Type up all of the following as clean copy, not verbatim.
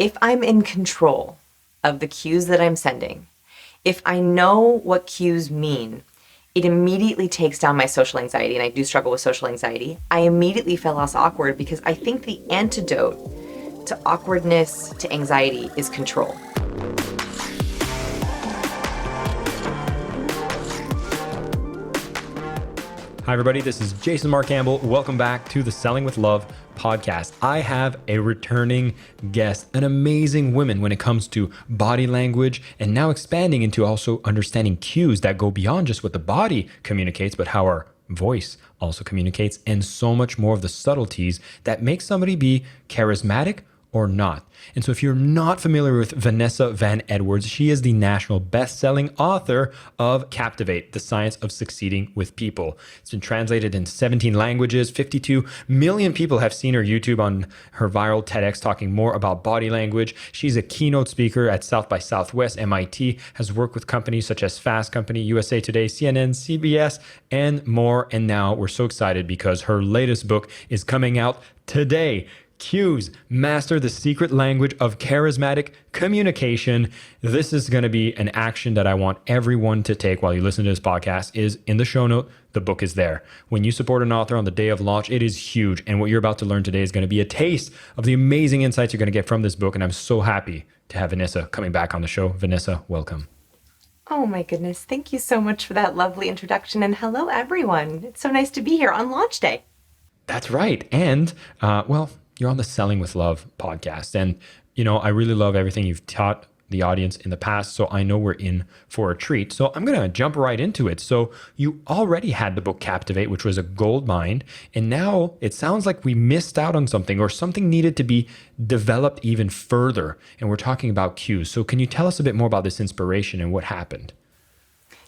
if I'm in control of the cues that I'm sending, if I know what cues mean, it immediately takes down my social anxiety, and I do struggle with social anxiety. I immediately feel less awkward because I think the antidote to awkwardness, to anxiety, is control. Hi, everybody. This is Marc Campbell. Welcome back to the Selling with Love podcast. I have a returning guest, an amazing woman when it comes to body language, and now expanding into also understanding cues that go beyond just what the body communicates, but how our voice also communicates, and so much more of the subtleties that make somebody be charismatic or not. And so if you're not familiar with Vanessa Van Edwards, she is the national best-selling author of Captivate, The Science of Succeeding with People. It's been translated in 17 languages. 52 million people have seen her YouTube on her viral TEDx talking more about body language. She's a keynote speaker at South by Southwest, MIT, has worked with companies such as Fast Company, USA Today, CNN, CBS, and more. And now we're so excited because her latest book is coming out today. Cues, Master the Secret Language of Charismatic Communication. This is going to be an action that I want everyone to take while you listen to this podcast. Is in the show note. The book is there. When you support an author on the day of launch, it is huge. And what you're about to learn today is going to be a taste of the amazing insights you're going to get from this book. And I'm so happy to have Vanessa coming back on the show. Vanessa, welcome. Oh my goodness. Thank you so much for that lovely introduction. And hello, everyone. It's so nice to be here on launch day. That's right. And, you're on the Selling with Love podcast. And, I really love everything you've taught the audience in the past. So I know we're in for a treat. So I'm going to jump right into it. So you already had the book Captivate, which was a gold mine. And now it sounds like we missed out on something, or something needed to be developed even further. And we're talking about cues. So can you tell us a bit more about this inspiration and what happened?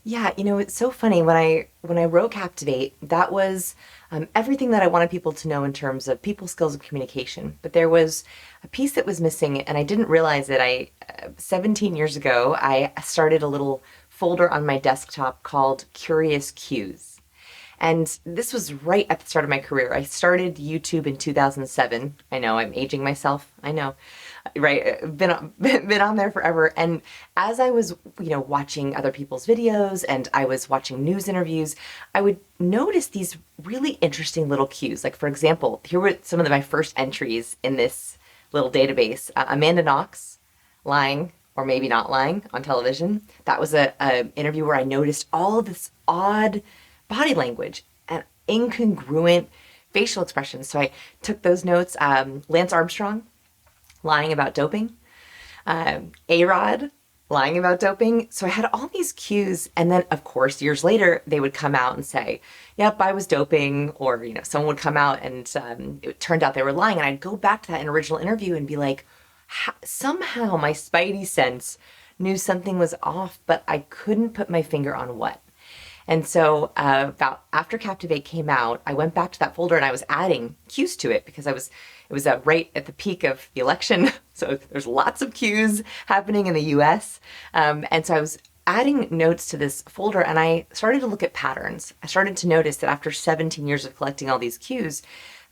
Yeah, it's so funny. When I wrote Captivate, that was everything that I wanted people to know in terms of people skills of communication. But there was a piece that was missing, and I didn't realize it. 17 years ago, I started a little folder on my desktop called Curious Cues. And this was right at the start of my career. I started YouTube in 2007. I know, I'm aging myself. I know. Right, been on there forever. And as I was, watching other people's videos and I was watching news interviews, I would notice these really interesting little cues. Like, for example, here were some of my first entries in this little database. Amanda Knox lying or maybe not lying on television. That was a interview where I noticed all of this odd body language and incongruent facial expressions. So I took those notes. Lance Armstrong lying about doping, A-Rod lying about doping. So I had all these cues. And then, of course, years later, they would come out and say, yep, I was doping. Or, someone would come out and it turned out they were lying. And I'd go back to that original interview and be like, somehow my spidey sense knew something was off, but I couldn't put my finger on what. And so about after Captivate came out, I went back to that folder and I was adding cues to it because it was right at the peak of the election. So there's lots of cues happening in the US. And so I was adding notes to this folder and I started to look at patterns. I started to notice that after 17 years of collecting all these cues,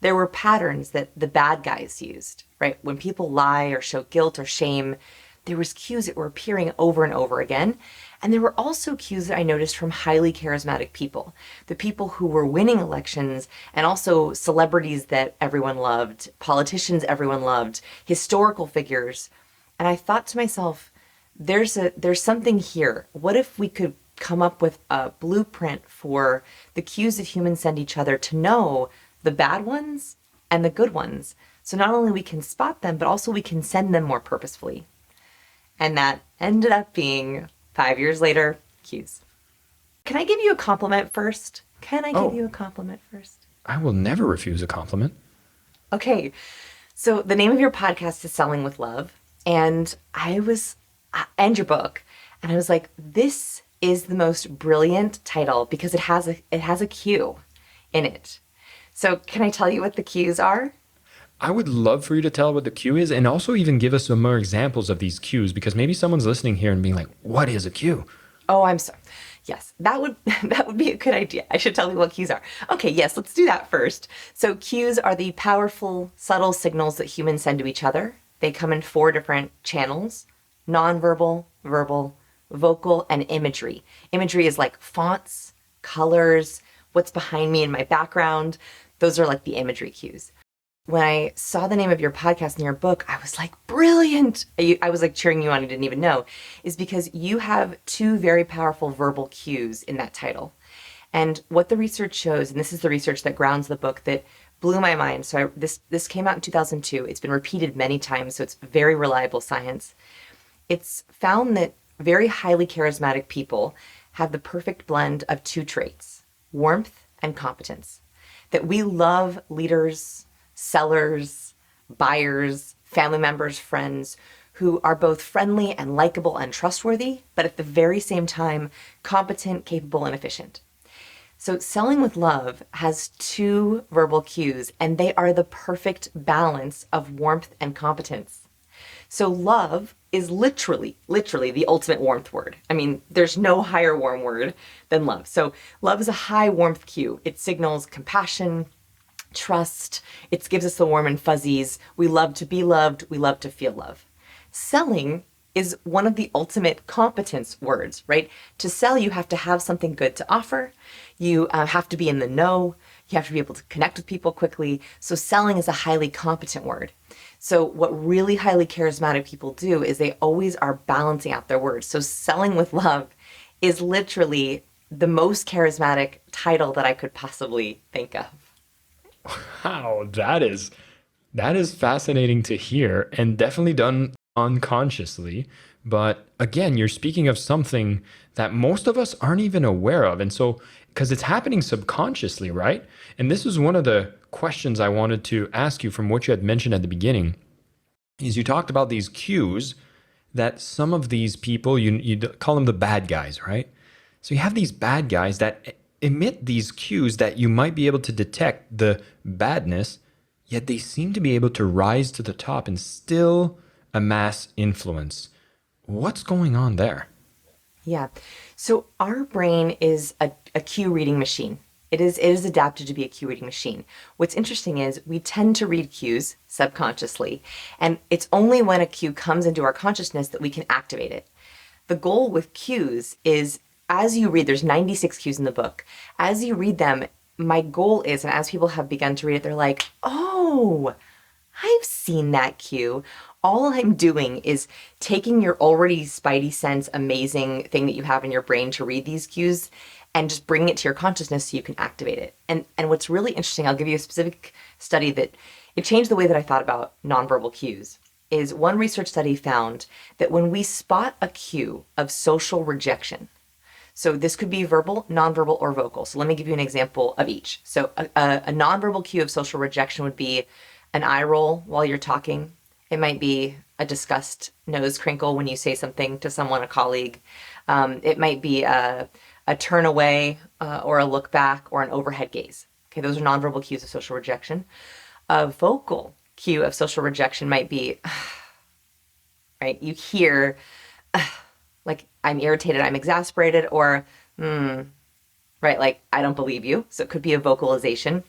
there were patterns that the bad guys used, right? When people lie or show guilt or shame, there was cues that were appearing over and over again. And there were also cues that I noticed from highly charismatic people, the people who were winning elections, and also celebrities that everyone loved, politicians everyone loved, historical figures. And I thought to myself, there's something here. What if we could come up with a blueprint for the cues that humans send each other to know the bad ones and the good ones? So not only we can spot them, but also we can send them more purposefully. And that ended up being 5 years later, cues. Can I give you a compliment first? Give you a compliment first? I will never refuse a compliment. Okay. So the name of your podcast is Selling with Love. And and your book. And I was like, this is the most brilliant title because it has a cue in it. So can I tell you what the cues are? I would love for you to tell what the cue is, and also even give us some more examples of these cues, because maybe someone's listening here and being like, what is a cue? Oh, I'm sorry. Yes, that would be a good idea. I should tell you what cues are. Okay, yes, let's do that first. So cues are the powerful, subtle signals that humans send to each other They come in four different channels: nonverbal, verbal, vocal, and imagery. Imagery is like fonts, colors, what's behind me in my background. Those are like the imagery cues. When I saw the name of your podcast and your book, I was like, brilliant. I was like cheering you on, I didn't even know, is because you have two very powerful verbal cues in that title. And what the research shows, and this is the research that grounds the book that blew my mind. So this came out in 2002. It's been repeated many times, so it's very reliable science. It's found that very highly charismatic people have the perfect blend of two traits: warmth and competence. That we love leaders, sellers, buyers, family members, friends who are both friendly and likable and trustworthy, but at the very same time, competent, capable, and efficient. So Selling with Love has two verbal cues, and they are the perfect balance of warmth and competence. So love is literally the ultimate warmth word. I mean, there's no higher warm word than love. So love is a high warmth cue. It signals compassion, trust. It gives us the warm and fuzzies. We love to be loved. We love to feel love. Selling is one of the ultimate competence words, right? To sell, you have to have something good to offer. You have to be in the know. You have to be able to connect with people quickly. So selling is a highly competent word. So what really highly charismatic people do is they always are balancing out their words. So Selling with Love is literally the most charismatic title that I could possibly think of. Wow, that is fascinating to hear and definitely done unconsciously. But again, you're speaking of something that most of us aren't even aware of. And so, because it's happening subconsciously, right? And this is one of the questions I wanted to ask you from what you had mentioned at the beginning, is you talked about these cues that some of these people, you call them the bad guys, right? So you have these bad guys that emit these cues that you might be able to detect the badness, yet they seem to be able to rise to the top and still amass influence. What's going on there? Yeah. So our brain is a cue reading machine. It is adapted to be a cue reading machine. What's interesting is we tend to read cues subconsciously, and it's only when a cue comes into our consciousness that we can activate it. The goal with cues is, as you read, there's 96 cues in the book. As you read them, my goal is, and as people have begun to read it, they're like, oh, I've seen that cue. All I'm doing is taking your already spidey sense, amazing thing that you have in your brain to read these cues and just bringing it to your consciousness so you can activate it. And what's really interesting, I'll give you a specific study that it changed the way that I thought about nonverbal cues, is one research study found that when we spot a cue of social rejection, so this could be verbal, nonverbal, or vocal. So let me give you an example of each. So a nonverbal cue of social rejection would be an eye roll while you're talking. It might be a disgust nose crinkle when you say something to someone, a colleague. It might be a turn away or a look back or an overhead gaze. Okay, those are nonverbal cues of social rejection. A vocal cue of social rejection might be, right? You hear, like, I'm irritated, I'm exasperated, or, right, like, I don't believe you. So it could be a vocalization.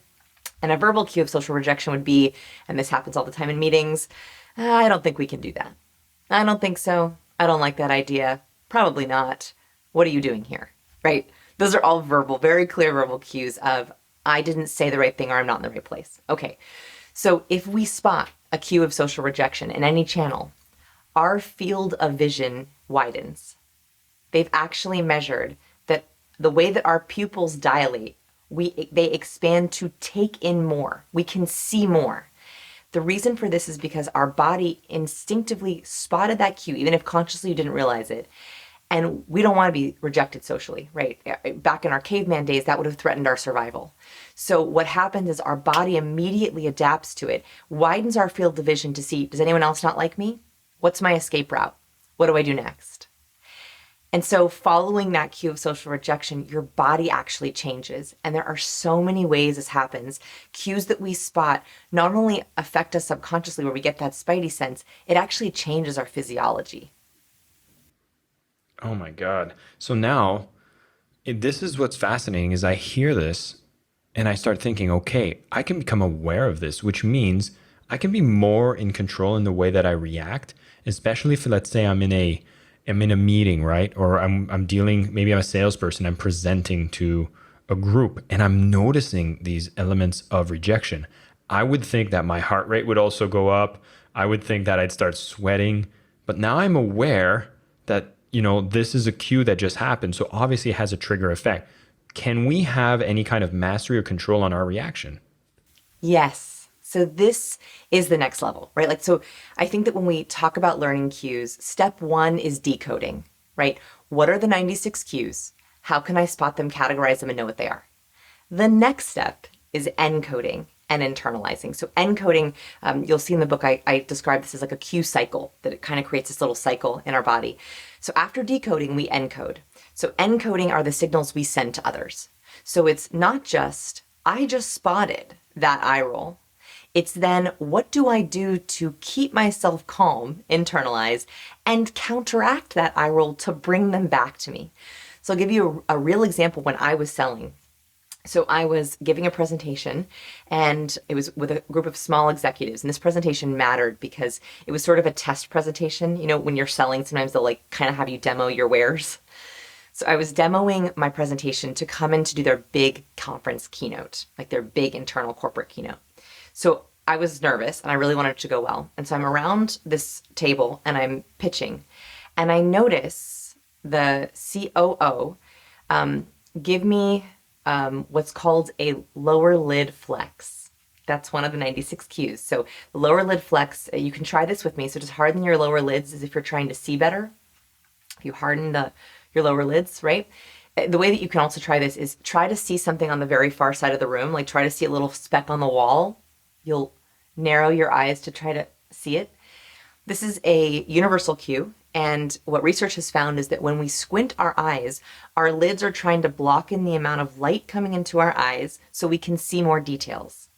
And a verbal cue of social rejection would be, and this happens all the time in meetings, I don't think we can do that. I don't think so. I don't like that idea. Probably not. What are you doing here? Right? Those are all verbal, very clear verbal cues of, I didn't say the right thing or I'm not in the right place. Okay. So if we spot a cue of social rejection in any channel, our field of vision widens. They've actually measured that the way that our pupils dilate, they expand to take in more. We can see more. The reason for this is because our body instinctively spotted that cue, even if consciously you didn't realize it. And we don't want to be rejected socially, right? Back in our caveman days, that would have threatened our survival. So what happens is our body immediately adapts to it, widens our field of vision to see, does anyone else not like me? What's my escape route? What do I do next? And so following that cue of social rejection, your body actually changes. And there are so many ways this happens. Cues that we spot not only affect us subconsciously where we get that spidey sense, it actually changes our physiology. Oh my God. So now, this is what's fascinating is I hear this and I start thinking, okay, I can become aware of this, which means I can be more in control in the way that I react, especially if, let's say, I'm in a meeting, right? Or I'm dealing, maybe I'm a salesperson, I'm presenting to a group and I'm noticing these elements of rejection. I would think that my heart rate would also go up. I would think that I'd start sweating. But now I'm aware that, this is a cue that just happened. So obviously it has a trigger effect. Can we have any kind of mastery or control on our reaction? Yes. So this is the next level, right? Like, so I think that when we talk about learning cues, step one is decoding, right? What are the 96 cues? How can I spot them, categorize them, and know what they are? The next step is encoding and internalizing. So encoding, you'll see in the book, I describe this as like a cue cycle, that it kind of creates this little cycle in our body. So after decoding, we encode. So encoding are the signals we send to others. So it's not just, I just spotted that eye roll. It's then, what do I do to keep myself calm, internalize, and counteract that eye roll to bring them back to me? So I'll give you a real example when I was selling. So I was giving a presentation and it was with a group of small executives. And this presentation mattered because it was sort of a test presentation. When you're selling, sometimes they'll like kind of have you demo your wares. So I was demoing my presentation to come in to do their big conference keynote, like their big internal corporate keynote. So I was nervous and I really wanted it to go well. And so I'm around this table and I'm pitching and I notice the COO give me what's called a lower lid flex. That's one of the 96 cues. So the lower lid flex, you can try this with me. So just harden your lower lids as if you're trying to see better. If you harden your lower lids, right? The way that you can also try this is try to see something on the very far side of the room, like try to see a little speck on the wall. You'll narrow your eyes to try to see it. This is a universal cue. And what research has found is that when we squint our eyes, our lids are trying to block in the amount of light coming into our eyes so we can see more details.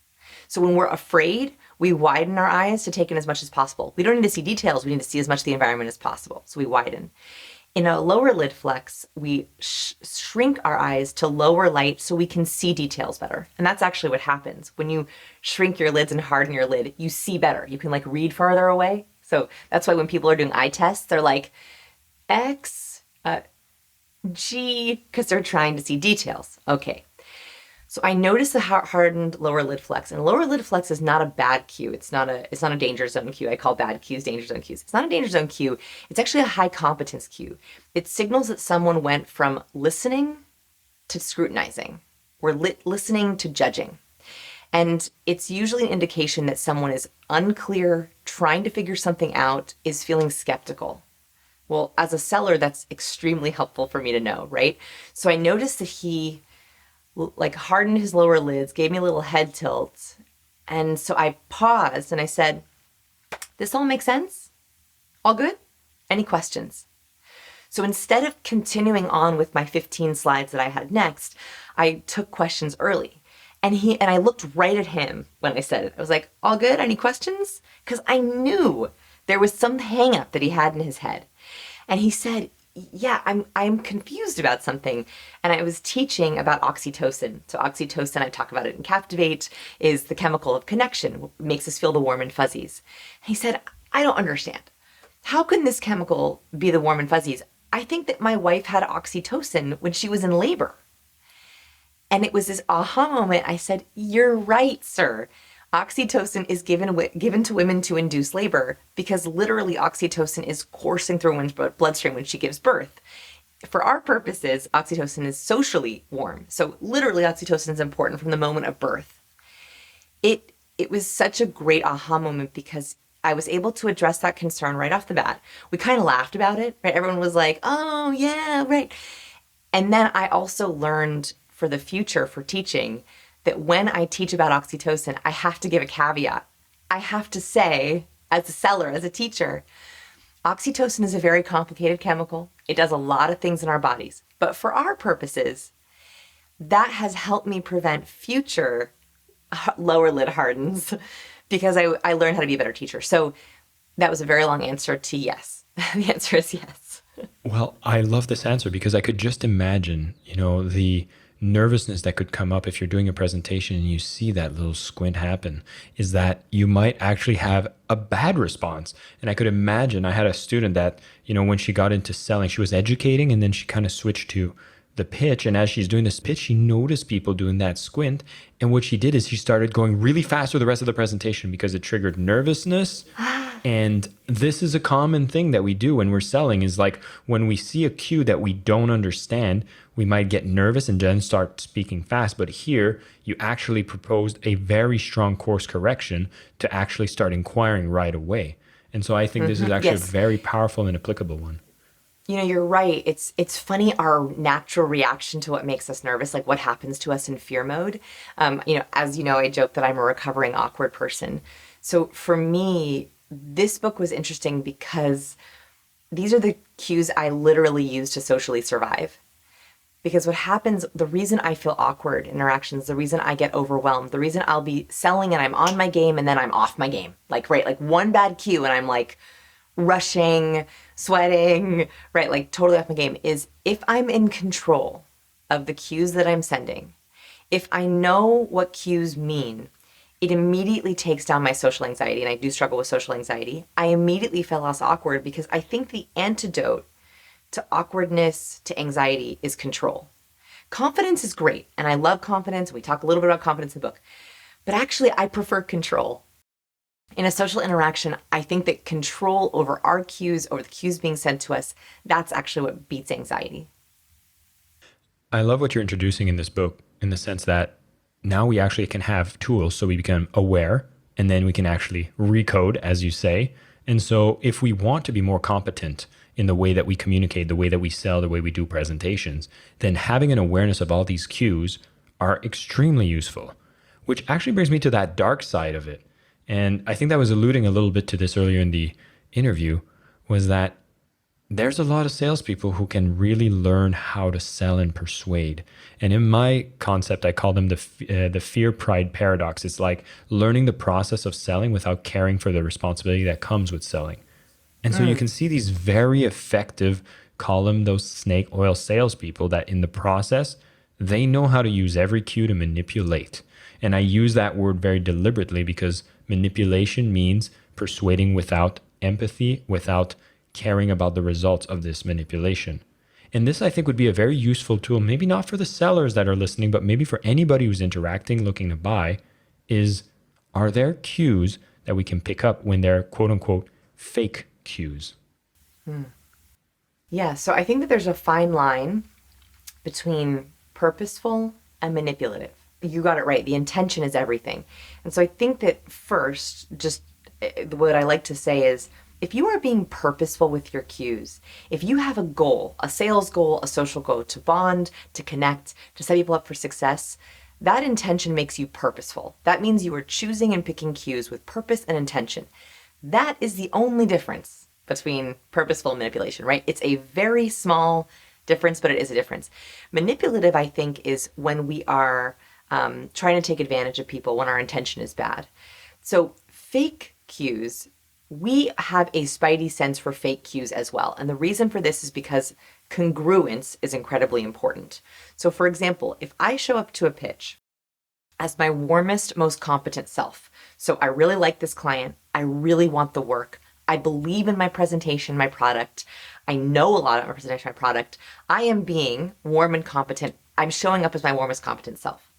So when we're afraid, we widen our eyes to take in as much as possible. We don't need to see details. We need to see as much of the environment as possible. So we widen. In a lower lid flex, we shrink our eyes to lower light so we can see details better. And that's actually what happens. When you shrink your lids and harden your lid, you see better. You can like read farther away. So that's why when people are doing eye tests, they're like X, G, because they're trying to see details. Okay. So I noticed the hardened lower lid flex, and lower lid flex is not a bad cue. It's not a danger zone cue. I call bad cues danger zone cues. It's not a danger zone cue. It's actually a high competence cue. It signals that someone went from listening to scrutinizing, or listening to judging. And it's usually an indication that someone is unclear, trying to figure something out, is feeling skeptical. Well, as a seller, that's extremely helpful for me to know, right? So I noticed that he like hardened his lower lids, gave me a little head tilt. And so I paused and I said, this all makes sense? All good? Any questions? So instead of continuing on with my 15 slides that I had next, I took questions early. And I looked right at him when I said it. I was like, all good? Any questions? Because I knew there was some hang up that he had in his head. And he said, yeah, I'm confused about something. And I was teaching about oxytocin. So oxytocin, I talk about it in Captivate, is the chemical of connection, makes us feel the warm and fuzzies. And he said, I don't understand. How can this chemical be the warm and fuzzies? I think that my wife had oxytocin when she was in labor. And it was this aha moment. I said, you're right, sir. Oxytocin is given to women to induce labor because literally oxytocin is coursing through one's bloodstream when she gives birth. For our purposes, oxytocin is socially warm. So literally oxytocin is important from the moment of birth. It was such a great aha moment because I was able to address that concern right off the bat. We kind of laughed about it, right? Everyone was like, oh yeah, right. And then I also learned for the future for teaching that when I teach about oxytocin, I have to give a caveat. I have to say, as a seller, as a teacher, oxytocin is a very complicated chemical. It does a lot of things in our bodies. But for our purposes, that has helped me prevent future lower lid hardens because I learned how to be a better teacher. So that was a very long answer to yes. The answer is yes. Well, I love this answer because I could just imagine, the nervousness that could come up if you're doing a presentation and you see that little squint happen is that you might actually have a bad response. And I could imagine, I had a student that, when she got into selling, she was educating and then she kind of switched to the pitch. And as she's doing this pitch, she noticed people doing that squint. And what she did is she started going really fast for the rest of the presentation because it triggered nervousness. And this is a common thing that we do when we're selling, is like when we see a cue that we don't understand, we might get nervous and then start speaking fast. But here you actually proposed a very strong course correction to actually start inquiring right away. And so I think this is actually a very powerful and applicable one. You're right. It's funny, our natural reaction to what makes us nervous, like what happens to us in fear mode. As you know, I joke that I'm a recovering awkward person. So for me, this book was interesting because these are the cues I literally use to socially survive. Because what happens, the reason I feel awkward in interactions, the reason I get overwhelmed, the reason I'll be selling and I'm on my game and then I'm off my game. Like one bad cue and I'm like rushing, sweating, right? Like totally off my game, is if I'm in control of the cues that I'm sending, if I know what cues mean, it immediately takes down my social anxiety. And I do struggle with social anxiety. I immediately feel less awkward because I think the antidote to awkwardness, to anxiety, is control. Confidence is great. And I love confidence. We talk a little bit about confidence in the book. But actually, I prefer control. In a social interaction, I think that control over our cues, over the cues being sent to us, that's actually what beats anxiety. I love what you're introducing in this book, in the sense that now we actually can have tools so we become aware, and then we can actually recode, as you say. And so if we want to be more competent in the way that we communicate, the way that we sell, the way we do presentations, then having an awareness of all these cues are extremely useful, which actually brings me to that dark side of it. And I think that was alluding a little bit to this earlier in the interview, was that there's a lot of salespeople who can really learn how to sell and persuade. And in my concept, I call them the fear-pride paradox. It's like learning the process of selling without caring for the responsibility that comes with selling. And so you can see these very effective, call them those snake oil salespeople, that in the process, they know how to use every cue to manipulate. And I use that word very deliberately because manipulation means persuading without empathy, without caring about the results of this manipulation. And this, I think, would be a very useful tool, maybe not for the sellers that are listening, but maybe for anybody who's interacting, looking to buy, are there cues that we can pick up when they're quote unquote fake cues? Yeah, so I think that there's a fine line between purposeful and manipulative. You got it right. The intention is everything. And so I think that first, just what I like to say is, if you are being purposeful with your cues, if you have a goal, a sales goal, a social goal, to bond, to connect, to set people up for success, that intention makes you purposeful. That means you are choosing and picking cues with purpose and intention. That is the only difference between purposeful and manipulation, right? It's a very small difference, but it is a difference. Manipulative, I think, is when we are trying to take advantage of people, when our intention is bad. So fake cues, we have a spidey sense for fake cues as well. And the reason for this is because congruence is incredibly important. So for example, if I show up to a pitch as my warmest, most competent self, so I really like this client, I really want the work, I believe in my presentation, my product, I know a lot about my presentation, my product, I am being warm and competent, I'm showing up as my warmest, competent self.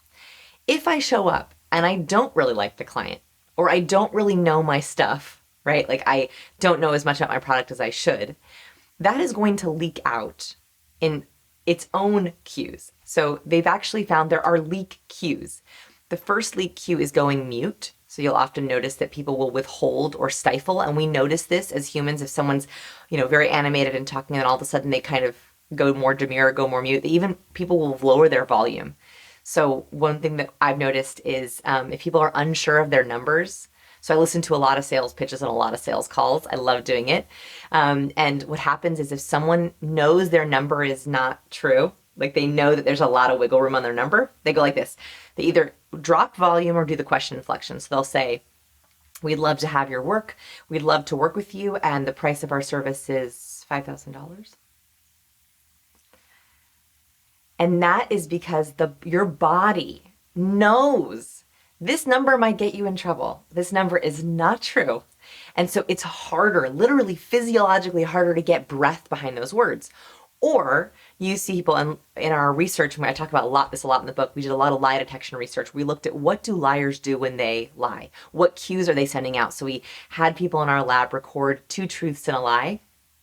If I show up and I don't really like the client, or I don't really know my stuff, right? Like I don't know as much about my product as I should, that is going to leak out in its own cues. So they've actually found there are leak cues. The first leak cue is going mute. So you'll often notice that people will withhold or stifle. And we notice this as humans. If someone's, very animated and talking, and all of a sudden they kind of go more demure, go more mute, even people will lower their volume. So one thing that I've noticed is if people are unsure of their numbers, so I listen to a lot of sales pitches and a lot of sales calls. I love doing it. And what happens is if someone knows their number is not true, like they know that there's a lot of wiggle room on their number, they go like this. They either drop volume or do the question inflection. So they'll say, we'd love to have your work. We'd love to work with you. And the price of our service is $5,000. And that is because your body knows this number might get you in trouble. This number is not true. And so it's harder, literally physiologically harder to get breath behind those words. Or you see people in our research, and I talk about this a lot in the book, we did a lot of lie detection research. We looked at what do liars do when they lie? What cues are they sending out? So we had people in our lab record 2 truths and a lie.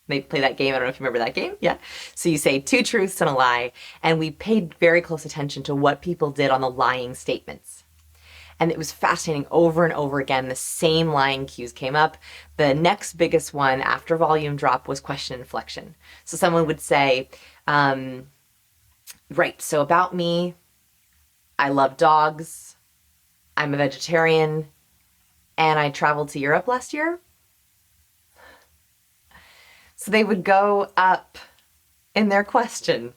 They play that game. I don't know if you remember that game. Yeah. So you say 2 truths and a lie. And we paid very close attention to what people did on the lying statements. And it was fascinating. Over and over again, the same lying cues came up. The next biggest one after volume drop was question inflection. So someone would say, right, so about me, I love dogs, I'm a vegetarian, and I traveled to Europe last year. So they would go up in their question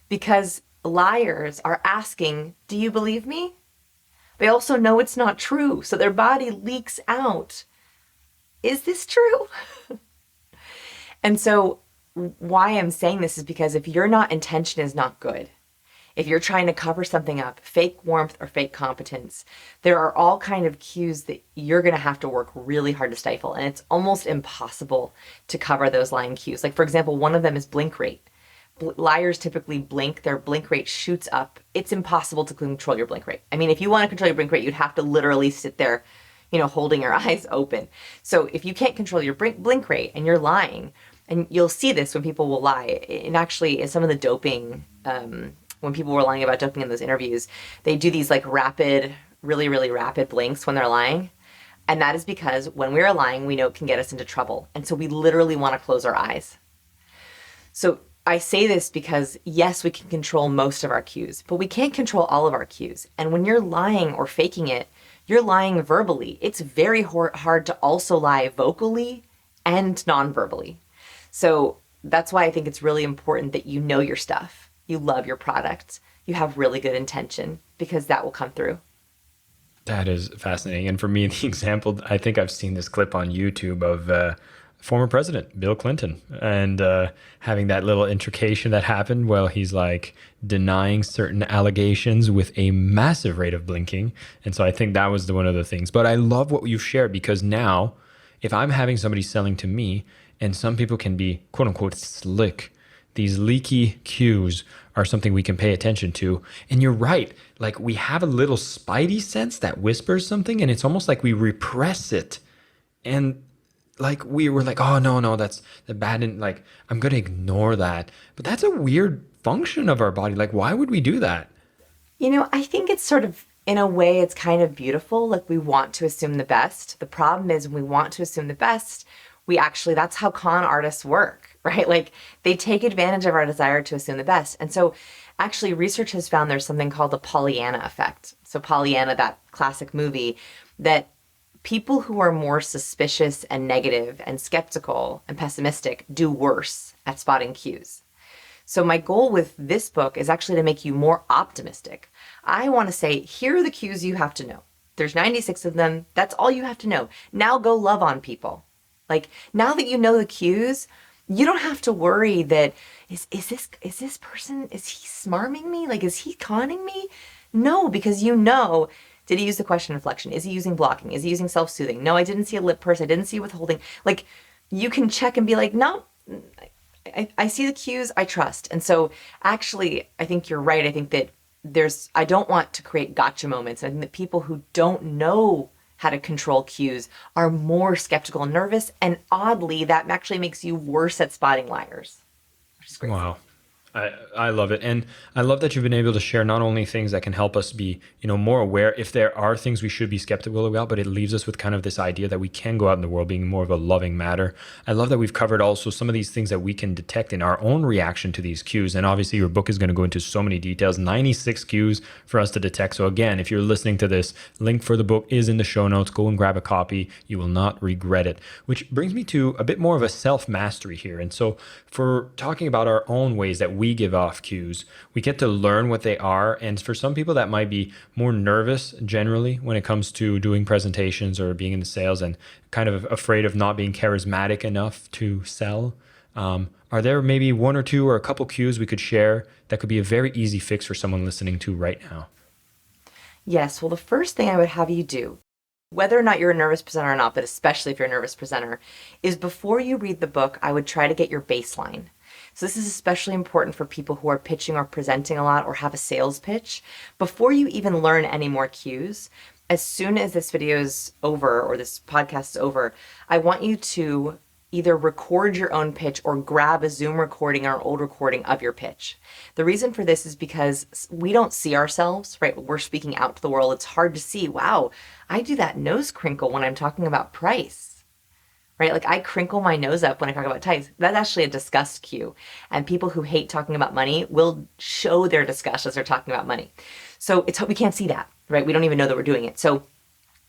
because liars are asking, do you believe me? They also know it's not true. So their body leaks out. Is this true? And so why I'm saying this is because if your intention is not good, if you're trying to cover something up, fake warmth or fake competence, there are all kind of cues that you're going to have to work really hard to stifle. And it's almost impossible to cover those lying cues. Like, for example, one of them is blink rate. Liars typically blink, their blink rate shoots up. It's impossible to control your blink rate. I mean, if you want to control your blink rate, you'd have to literally sit there, holding your eyes open. So if you can't control your blink rate and you're lying, and you'll see this when people will lie, and actually in some of the doping, when people were lying about doping in those interviews, they do these like rapid, really, really rapid blinks when they're lying. And that is because when we're lying, we know it can get us into trouble. And so we literally want to close our eyes. So I say this because, yes, we can control most of our cues, but we can't control all of our cues. And when you're lying or faking it, you're lying verbally. It's very hard to also lie vocally and non-verbally. So that's why I think it's really important that you know your stuff. You love your product. You have really good intention, because that will come through. That is fascinating. And for me, the example, I think I've seen this clip on YouTube of former president Bill Clinton, and having that little intrication that happened while he's like denying certain allegations with a massive rate of blinking. And so I think that was one of the things. But I love what you've shared, because now if I'm having somebody selling to me, and some people can be quote unquote slick, these leaky cues are something we can pay attention to. And you're right, like we have a little spidey sense that whispers something, and it's almost like we repress it. And like we were like, oh no, that's the bad, and like I'm gonna ignore that. But that's a weird function of our body. Like, why would we do that? I think it's sort of, in a way, it's kind of beautiful. Like, we want to assume the best. The problem is when we want to assume the best, that's how con artists work, right? Like, they take advantage of our desire to assume the best. And so actually research has found there's something called the Pollyanna effect. So Pollyanna, that classic movie, that people who are more suspicious and negative and skeptical and pessimistic do worse at spotting cues. So my goal with this book is actually to make you more optimistic. I want to say, here are the cues you have to know. There's 96 of them. That's all you have to know. Now go love on people. Like, now that you know the cues, you don't have to worry that, is this person, is he smarming me? Like, is he conning me? No, because did he use the question inflection? Is he using blocking? Is he using self-soothing? No, I didn't see a lip purse. I didn't see withholding. Like, you can check and be like, no, I see the cues, I trust. And so actually, I think you're right. I think that I don't want to create gotcha moments. I think that people who don't know how to control cues are more skeptical and nervous. And oddly, that actually makes you worse at spotting liars, which is great. Wow. I love it. And I love that you've been able to share not only things that can help us be, more aware if there are things we should be skeptical about, but it leaves us with kind of this idea that we can go out in the world being more of a loving matter. I love that we've covered also some of these things that we can detect in our own reaction to these cues. And obviously your book is going to go into so many details, 96 cues for us to detect. So again, if you're listening to this, link for the book is in the show notes. Go and grab a copy. You will not regret it. Which brings me to a bit more of a self-mastery here. And so for talking about our own ways that we give off cues, we get to learn what they are. And for some people that might be more nervous generally when it comes to doing presentations or being in the sales and kind of afraid of not being charismatic enough to sell, Are there maybe one or two or a couple cues we could share that could be a very easy fix for someone listening to right now? Yes. Well, the first thing I would have you do, whether or not you're a nervous presenter or not, but especially if you're a nervous presenter, is before you read the book, I would try to get your baseline. So this is especially important for people who are pitching or presenting a lot or have a sales pitch. Before you even learn any more cues, as soon as this video is over or this podcast is over, I want you to either record your own pitch or grab a Zoom recording or an old recording of your pitch. The reason for this is because we don't see ourselves, right? We're speaking out to the world. It's hard to see, wow, I do that nose crinkle when I'm talking about price, right? Like I crinkle my nose up when I talk about price. That's actually a disgust cue. And people who hate talking about money will show their disgust as they're talking about money. So we can't see that, right? We don't even know that we're doing it. So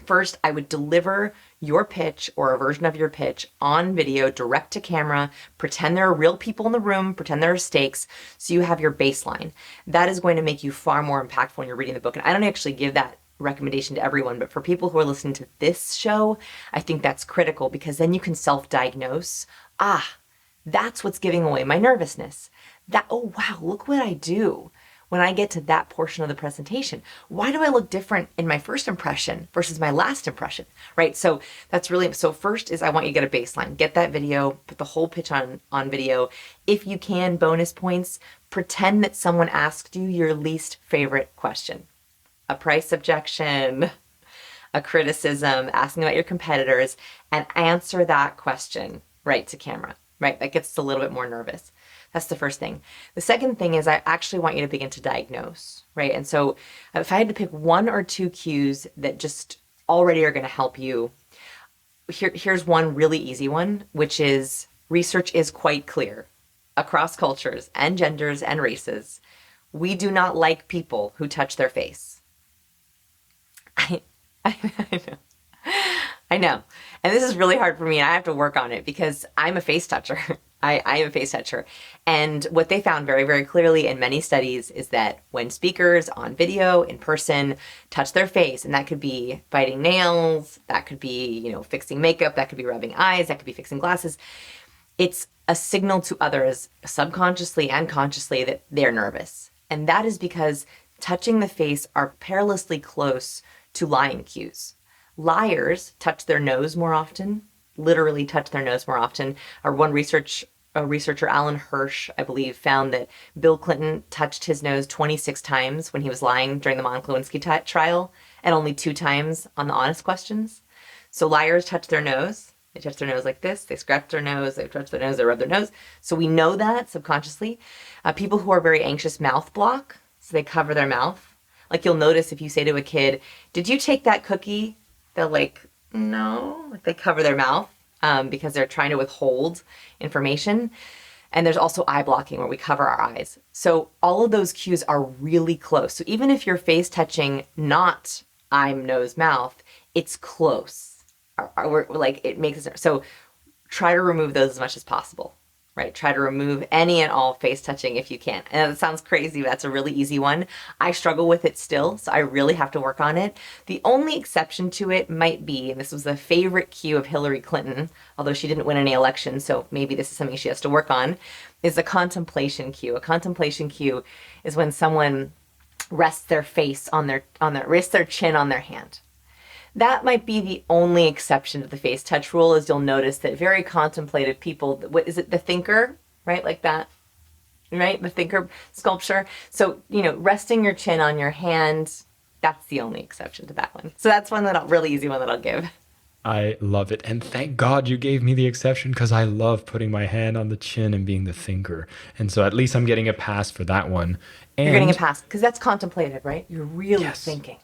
first, I would deliver your pitch or a version of your pitch on video, direct to camera, pretend there are real people in the room, pretend there are stakes, so you have your baseline. That is going to make you far more impactful when you're reading the book. And I don't actually give that recommendation to everyone, but for people who are listening to this show, I think that's critical because then you can self-diagnose. That's what's giving away my nervousness. Oh wow, look what I do when I get to that portion of the presentation. Why do I look different in my first impression versus my last impression, right? So that's really, so first is I want you to get a baseline, get that video, put the whole pitch on video. If you can, bonus points, pretend that someone asked you your least favorite question. A price objection, a criticism, asking about your competitors, and answer that question right to camera, right? That gets us a little bit more nervous. That's the first thing. The second thing is I actually want you to begin to diagnose, right? And so if I had to pick one or two cues that just already are going to help you, here's one really easy one, which is research is quite clear across cultures and genders and races. We do not like people who touch their face. I know. I know. And this is really hard for me. And I have to work on it because I'm a face toucher. I am a face toucher. And what they found very, very clearly in many studies is that when speakers on video, in person, touch their face, and that could be biting nails, that could be, fixing makeup, that could be rubbing eyes, that could be fixing glasses, it's a signal to others subconsciously and consciously that they're nervous. And that is because touching the face are perilously close to lying cues. Liars touch their nose more often, literally touch their nose more often. A researcher, Alan Hirsch, I believe, found that Bill Clinton touched his nose 26 times when he was lying during the Monica Lewinsky trial and only 2 times on the honest questions. So liars touch their nose. They touch their nose like this. They scratch their nose. They touch their nose. They rub their nose. So we know that subconsciously. People who are very anxious mouth block. So they cover their mouth. Like you'll notice if you say to a kid, "Did you take that cookie?" They'll no. Like they cover their mouth because they're trying to withhold information. And there's also eye blocking where we cover our eyes. So all of those cues are really close. So even if you're face touching, not eye, nose, mouth, it's close. It makes it so. Try to remove those as much as possible. Right? Try to remove any and all face touching if you can. And that sounds crazy, but that's a really easy one. I struggle with it still, so I really have to work on it. The only exception to it might be, and this was a favorite cue of Hillary Clinton, although she didn't win any elections, so maybe this is something she has to work on, is a contemplation cue. A contemplation cue is when someone rests their face on their chin on their hand. That might be the only exception to the face touch rule, is you'll notice that very contemplative people, what is it, the thinker, right? Like that, right? The thinker sculpture. So, resting your chin on your hand, that's the only exception to that one. So that's one really easy one that I'll give. I love it. And thank God you gave me the exception because I love putting my hand on the chin and being the thinker. And so at least I'm getting a pass for that one. And you're getting a pass because that's contemplative, right? You're really thinking.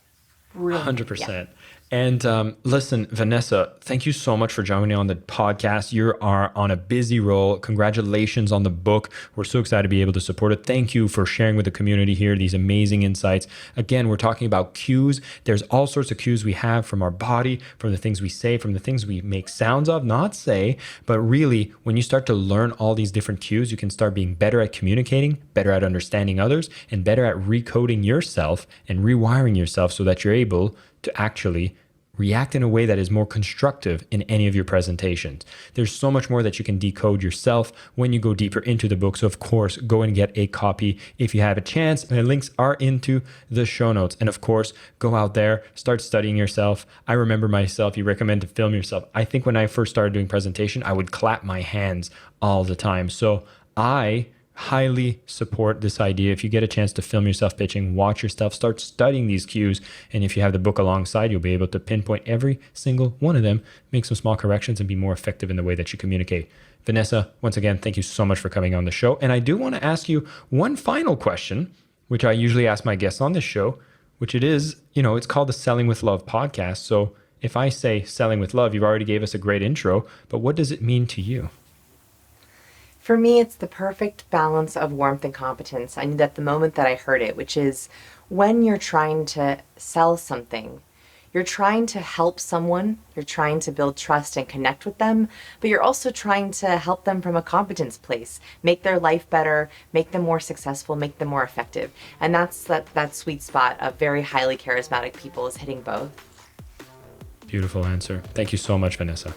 Really, 100%. Yeah. And listen, Vanessa, thank you so much for joining on the podcast. You are on a busy roll. Congratulations on the book. We're so excited to be able to support it. Thank you for sharing with the community here these amazing insights. Again, we're talking about cues. There's all sorts of cues we have from our body, from the things we say, from the things we make sounds of, not say. But really, when you start to learn all these different cues, you can start being better at communicating, better at understanding others, and better at recoding yourself and rewiring yourself so that you're able to actually react in a way that is more constructive in any of your presentations. There's so much more that you can decode yourself when you go deeper into the book. So of course, go and get a copy if you have a chance. The links are into the show notes. And of course, go out there, start studying yourself. I remember myself, you recommend to film yourself. I think when I first started doing presentation, I would clap my hands all the time. So I highly support this idea. If you get a chance to film yourself pitching, watch yourself, start studying these cues. And if you have the book alongside, you'll be able to pinpoint every single one of them, make some small corrections, and be more effective in the way that you communicate. Vanessa, once again, thank you so much for coming on the show. And I do want to ask you one final question, which I usually ask my guests on this show, which it is, it's called the Selling with Love podcast. So if I say selling with love, you already gave us a great intro, but what does it mean to you? For me, it's the perfect balance of warmth and competence. I knew that the moment that I heard it, which is when you're trying to sell something, you're trying to help someone, you're trying to build trust and connect with them, but you're also trying to help them from a competence place, make their life better, make them more successful, make them more effective. And that's that sweet spot of very highly charismatic people, is hitting both. Beautiful answer. Thank you so much, Vanessa.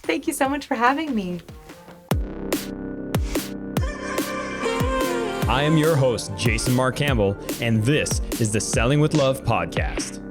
Thank you so much for having me. I am your host, Jason Marc Campbell, and this is the Selling with Love podcast.